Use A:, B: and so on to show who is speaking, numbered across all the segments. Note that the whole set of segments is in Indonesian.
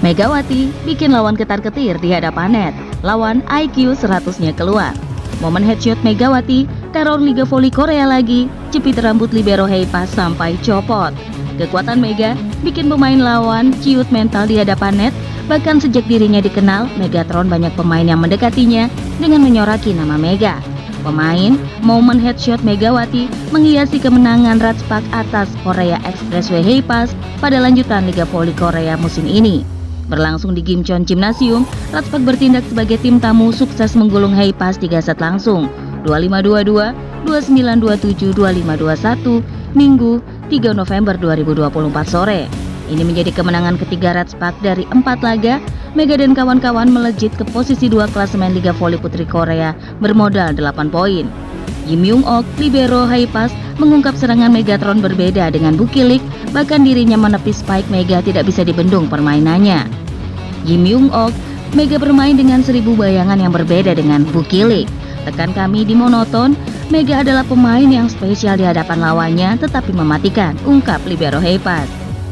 A: Megawati bikin lawan ketar-ketir di hadapan net. Lawan IQ 100-nya keluar. Momen headshot Megawati, teror Liga Voli Korea lagi, jepit rambut libero Heipas sampai copot. Kekuatan Mega bikin pemain lawan ciut mental di hadapan net. Bahkan sejak dirinya dikenal, Megatron banyak pemain yang mendekatinya dengan menyoraki nama Mega. Pemain, momen headshot Megawati menghiasi kemenangan Ratspak atas Korea Expressway Heipas pada lanjutan Liga Voli Korea musim ini. Berlangsung di Gimcheon Gymnasium, Ratspak bertindak sebagai tim tamu sukses menggulung Heipas 3 set langsung 25-22, 29-27, 25-21, Minggu 3 November 2024 sore. Ini menjadi kemenangan ketiga Ratspak dari 4 laga. Mega dan kawan-kawan melejit ke posisi 2 klasemen Liga Voli Putri Korea bermodal 8 poin. Kim Young-ok, libero Heipas, mengungkap serangan Megatron berbeda dengan Bukilik, bahkan dirinya menepis spike Mega tidak bisa dibendung permainannya. Kim Young-ok, Mega bermain dengan 1000 bayangan yang berbeda dengan Bukilik. Tekan kami di monoton, Mega adalah pemain yang spesial di hadapan lawannya tetapi mematikan, ungkap libero Heipas.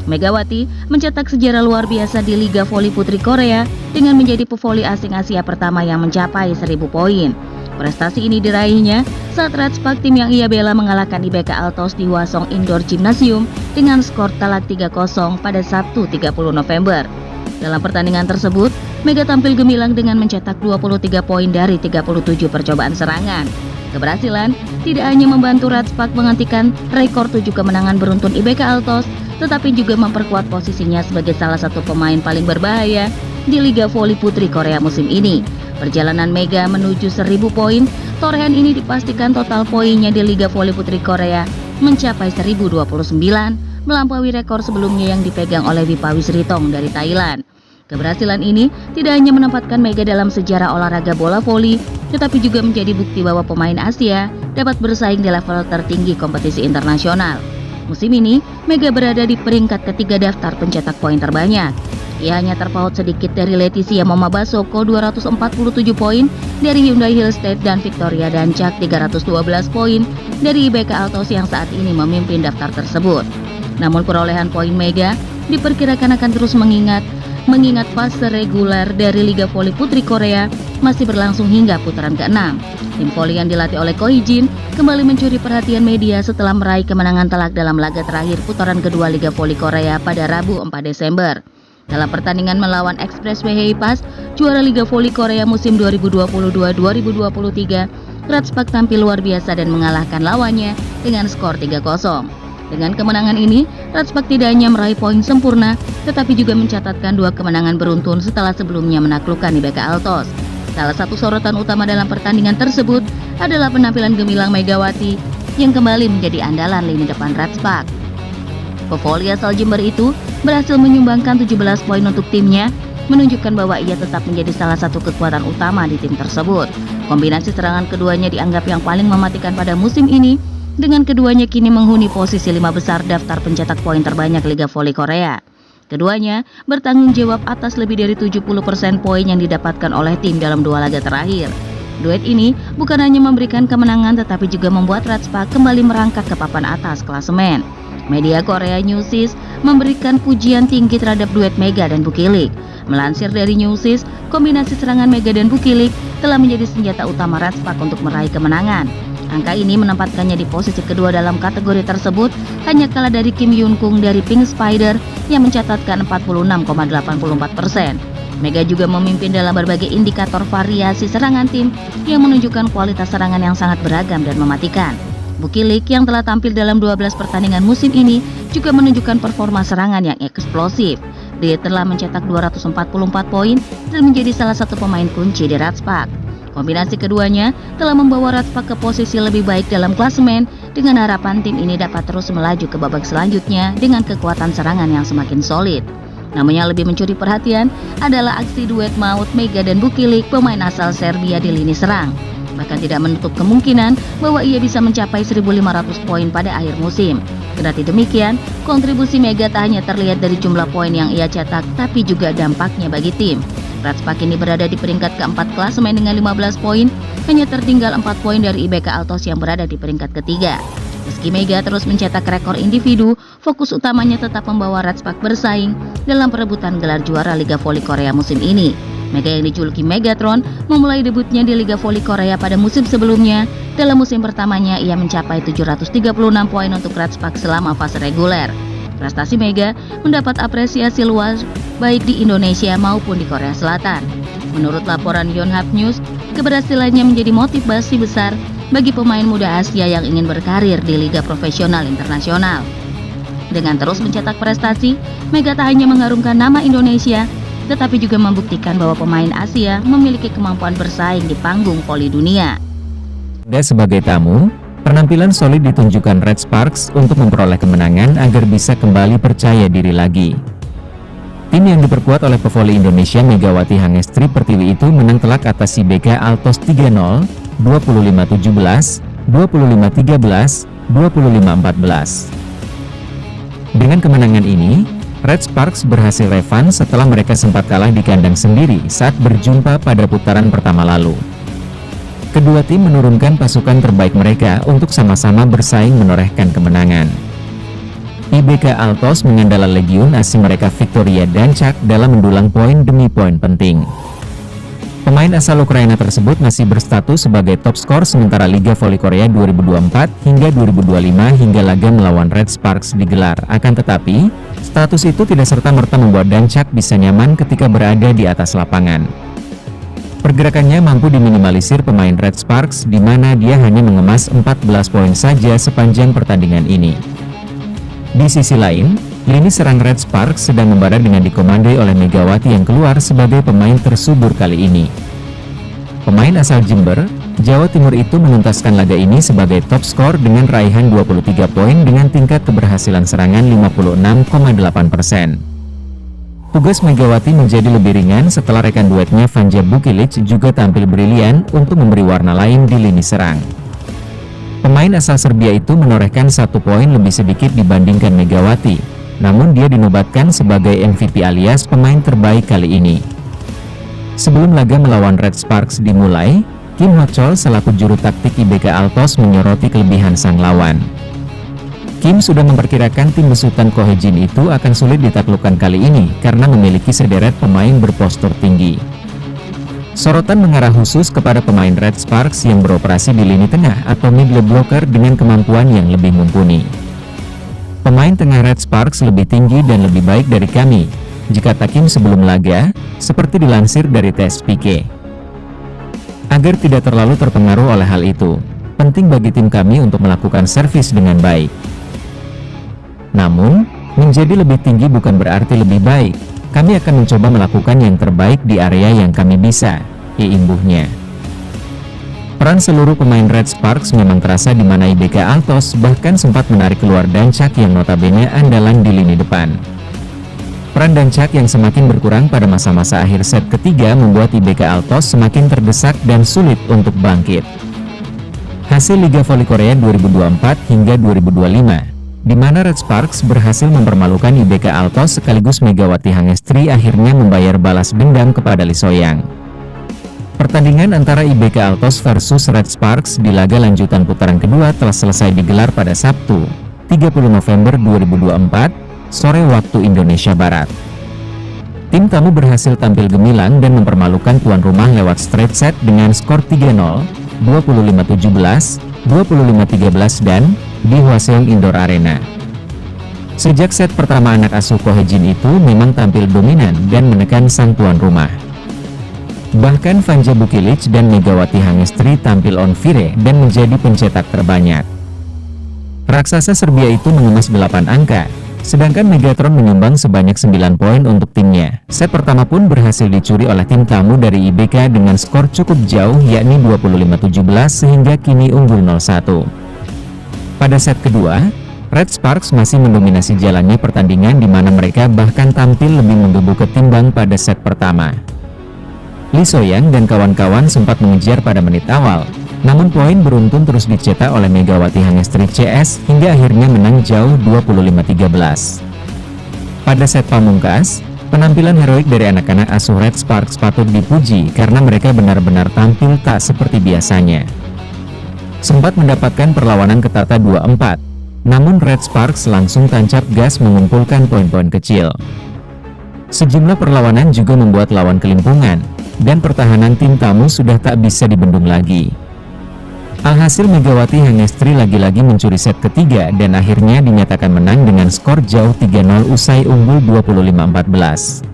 A: Megawati mencetak sejarah luar biasa di Liga Voli Putri Korea dengan menjadi pevoli asing Asia pertama yang mencapai 1000 poin. Prestasi ini diraihnya saat Ratspak, tim yang ia bela, mengalahkan IBK Altos di Hwasong Indoor Gymnasium dengan skor telak 3-0 pada Sabtu 30 November. Dalam pertandingan tersebut, Mega tampil gemilang dengan mencetak 23 poin dari 37 percobaan serangan. Keberhasilan tidak hanya membantu Ratspak menghentikan rekor 7 kemenangan beruntun IBK Altos, tetapi juga memperkuat posisinya sebagai salah satu pemain paling berbahaya di Liga Voli Putri Korea musim ini. Perjalanan Mega menuju 1000 poin, torehan ini dipastikan total poinnya di Liga Voli Putri Korea mencapai 1029, melampaui rekor sebelumnya yang dipegang oleh Wipawi Sritong dari Thailand. Keberhasilan ini tidak hanya menempatkan Mega dalam sejarah olahraga bola voli, tetapi juga menjadi bukti bahwa pemain Asia dapat bersaing di level tertinggi kompetisi internasional. Musim ini, Mega berada di peringkat ketiga daftar pencetak poin terbanyak. Ia hanya terpaut sedikit dari Leticia Momabasoko 247 poin dari Hyundai Hill State dan Victoria Dancak 312 poin dari IBK Altos yang saat ini memimpin daftar tersebut. Namun perolehan poin Mega diperkirakan akan terus mengingat fase reguler dari Liga Voli Putri Korea masih berlangsung hingga putaran ke-6. Tim voli yang dilatih oleh Ko Hee-jin kembali mencuri perhatian media setelah meraih kemenangan telak dalam laga terakhir putaran kedua Liga Voli Korea pada Rabu 4 Desember. Dalam pertandingan melawan Expressway Heipas, juara Liga Voli Korea musim 2022-2023, Ratspak tampil luar biasa dan mengalahkan lawannya dengan skor 3-0. Dengan kemenangan ini, Ratspak tidak hanya meraih poin sempurna, tetapi juga mencatatkan 2 kemenangan beruntun setelah sebelumnya menaklukkan IBK Altos. Salah satu sorotan utama dalam pertandingan tersebut adalah penampilan gemilang Megawati yang kembali menjadi andalan lini depan Ratspak. Pevoli asal Jember itu berhasil menyumbangkan 17 poin untuk timnya, menunjukkan bahwa ia tetap menjadi salah satu kekuatan utama di tim tersebut. Kombinasi serangan keduanya dianggap yang paling mematikan pada musim ini, dengan keduanya kini menghuni posisi 5 besar daftar pencetak poin terbanyak Liga Voli Korea. Keduanya bertanggung jawab atas lebih dari 70% poin yang didapatkan oleh tim dalam 2 laga terakhir. Duet ini bukan hanya memberikan kemenangan tetapi juga membuat Ratspak kembali merangkak ke papan atas klasemen. Media Korea Newsis memberikan pujian tinggi terhadap duet Mega dan Bukilik. Melansir dari Newsis, kombinasi serangan Mega dan Bukilik telah menjadi senjata utama Ratspak untuk meraih kemenangan. Angka ini menempatkannya di posisi kedua dalam kategori tersebut, hanya kalah dari Kim Yoon-kung dari Pink Spider yang mencatatkan 46,84%. Mega juga memimpin dalam berbagai indikator variasi serangan tim yang menunjukkan kualitas serangan yang sangat beragam dan mematikan. Bukilik yang telah tampil dalam 12 pertandingan musim ini juga menunjukkan performa serangan yang eksplosif. Dia telah mencetak 244 poin dan menjadi salah satu pemain kunci di Ratspak. Kombinasi keduanya telah membawa Ratspak ke posisi lebih baik dalam klasemen dengan harapan tim ini dapat terus melaju ke babak selanjutnya dengan kekuatan serangan yang semakin solid. Namun yang lebih mencuri perhatian adalah aksi duet maut Mega dan Bukilik, pemain asal Serbia di lini serang. Bahkan tidak menutup kemungkinan bahwa ia bisa mencapai 1.500 poin pada akhir musim. Kendati demikian, kontribusi Mega tak hanya terlihat dari jumlah poin yang ia cetak, tapi juga dampaknya bagi tim. Ratspak ini berada di peringkat keempat klasemen dengan 15 poin, hanya tertinggal 4 poin dari IBK Altos yang berada di peringkat ketiga. Meski Mega terus mencetak rekor individu, fokus utamanya tetap membawa Red Sparks bersaing dalam perebutan gelar juara Liga Voli Korea musim ini. Mega yang dijuluki Megatron memulai debutnya di Liga Voli Korea pada musim sebelumnya. Dalam musim pertamanya ia mencapai 736 poin untuk Red Sparks selama fase reguler. Prestasi Mega mendapat apresiasi luas baik di Indonesia maupun di Korea Selatan. Menurut laporan Yonhap News, keberhasilannya menjadi motivasi besar bagi pemain muda Asia yang ingin berkarir di Liga Profesional Internasional. Dengan terus mencetak prestasi, Mega tak hanya mengharumkan nama Indonesia, tetapi juga membuktikan bahwa pemain Asia memiliki kemampuan bersaing di panggung voli dunia.
B: Sebagai tamu, penampilan solid ditunjukkan Red Sparks untuk memperoleh kemenangan agar bisa kembali percaya diri lagi. Tim yang diperkuat oleh pevoli Indonesia Megawati Hangestri Pertiwi itu menang telak atas IBK Altos 3-0, 25-17, 25-13, 25-14. Dengan kemenangan ini, Red Sparks berhasil revan setelah mereka sempat kalah di kandang sendiri saat berjumpa pada putaran pertama lalu. Kedua tim menurunkan pasukan terbaik mereka untuk sama-sama bersaing menorehkan kemenangan. IBK Altos mengandalkan legiun asing mereka Victoria Danchak dalam mendulang poin demi poin penting. Pemain asal Ukraina tersebut masih berstatus sebagai top skor sementara Liga Voli Korea 2024 hingga 2025 hingga laga melawan Red Sparks digelar. Akan tetapi, status itu tidak serta-merta membuat Danchak bisa nyaman ketika berada di atas lapangan. Pergerakannya mampu diminimalisir pemain Red Sparks di mana dia hanya mengemas 14 poin saja sepanjang pertandingan ini. Di sisi lain, lini serang Red Sparks sedang membara dengan dikomandoi oleh Megawati yang keluar sebagai pemain tersubur kali ini. Pemain asal Jember, Jawa Timur itu menuntaskan laga ini sebagai top skor dengan raihan 23 poin dengan tingkat keberhasilan serangan 56,8%. Tugas Megawati menjadi lebih ringan setelah rekan duetnya Vanja Bukilic juga tampil brilian untuk memberi warna lain di lini serang. Pemain asal Serbia itu menorehkan 1 poin lebih sedikit dibandingkan Megawati, namun dia dinobatkan sebagai MVP alias pemain terbaik kali ini. Sebelum laga melawan Red Sparks dimulai, Kim Ho-chol selaku juru taktik IBK Altos menyoroti kelebihan sang lawan. Kim sudah memperkirakan tim besutan Ko Hye-jin itu akan sulit ditaklukkan kali ini karena memiliki sederet pemain berpostur tinggi. Sorotan mengarah khusus kepada pemain Red Sparks yang beroperasi di lini tengah atau middle blocker dengan kemampuan yang lebih mumpuni. Pemain tengah Red Sparks lebih tinggi dan lebih baik dari kami, jika Kim sebelum laga, seperti dilansir dari tes PK. Agar tidak terlalu terpengaruh oleh hal itu, penting bagi tim kami untuk melakukan servis dengan baik. Namun, menjadi lebih tinggi bukan berarti lebih baik. Kami akan mencoba melakukan yang terbaik di area yang kami bisa, imbuhnya. Peran seluruh pemain Red Sparks memang terasa di mana IBK Altos bahkan sempat menarik keluar Danchak yang notabene andalan di lini depan. Peran Danchak yang semakin berkurang pada masa-masa akhir set ketiga membuat IBK Altos semakin terdesak dan sulit untuk bangkit. Hasil Liga Voli Korea 2024 hingga 2025, di mana Red Sparks berhasil mempermalukan IBK Altos sekaligus Megawati Hangestri akhirnya membayar balas dendam kepada Lee So-yang. Pertandingan antara IBK Altos versus Red Sparks di laga lanjutan putaran kedua telah selesai digelar pada Sabtu, 30 November 2024, sore waktu Indonesia Barat. Tim tamu berhasil tampil gemilang dan mempermalukan tuan rumah lewat straight set dengan skor 3-0, 25-17, 25-13 dan di Hwaseong Indoor Arena. Sejak set pertama anak asuh Ko Hye-jin itu memang tampil dominan dan menekan sang tuan rumah. Bahkan Vanja Bukilic dan Megawati Hangestri tampil on fire dan menjadi pencetak terbanyak. Raksasa Serbia itu mengemas 8 angka, sedangkan Megatron menyumbang sebanyak 9 poin untuk timnya. Set pertama pun berhasil dicuri oleh tim tamu dari IBK dengan skor cukup jauh yakni 25-17 sehingga kini unggul 0-1. Pada set kedua, Red Sparks masih mendominasi jalannya pertandingan di mana mereka bahkan tampil lebih menggebu ketimbang pada set pertama. Lee So-yang dan kawan-kawan sempat mengejar pada menit awal, namun poin beruntun terus dicetak oleh Megawati Hangestri CS hingga akhirnya menang jauh 25-13. Pada set pamungkas, penampilan heroik dari anak-anak asuh Red Sparks patut dipuji karena mereka benar-benar tampil tak seperti biasanya. sempat mendapatkan perlawanan ketata 2-4. Namun Red Sparks langsung tancap gas mengumpulkan poin-poin kecil. Sejumlah perlawanan juga membuat lawan kelimpungan, dan pertahanan tim tamu sudah tak bisa dibendung lagi. Alhasil Megawati Hangestri lagi-lagi mencuri set ketiga dan akhirnya dinyatakan menang dengan skor jauh 3-0 usai unggul 25-14.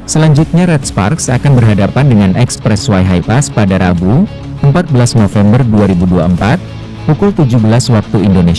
B: Selanjutnya Red Sparks akan berhadapan dengan Expressway High Pass pada Rabu, 14 November 2024, pukul 17 waktu Indonesia.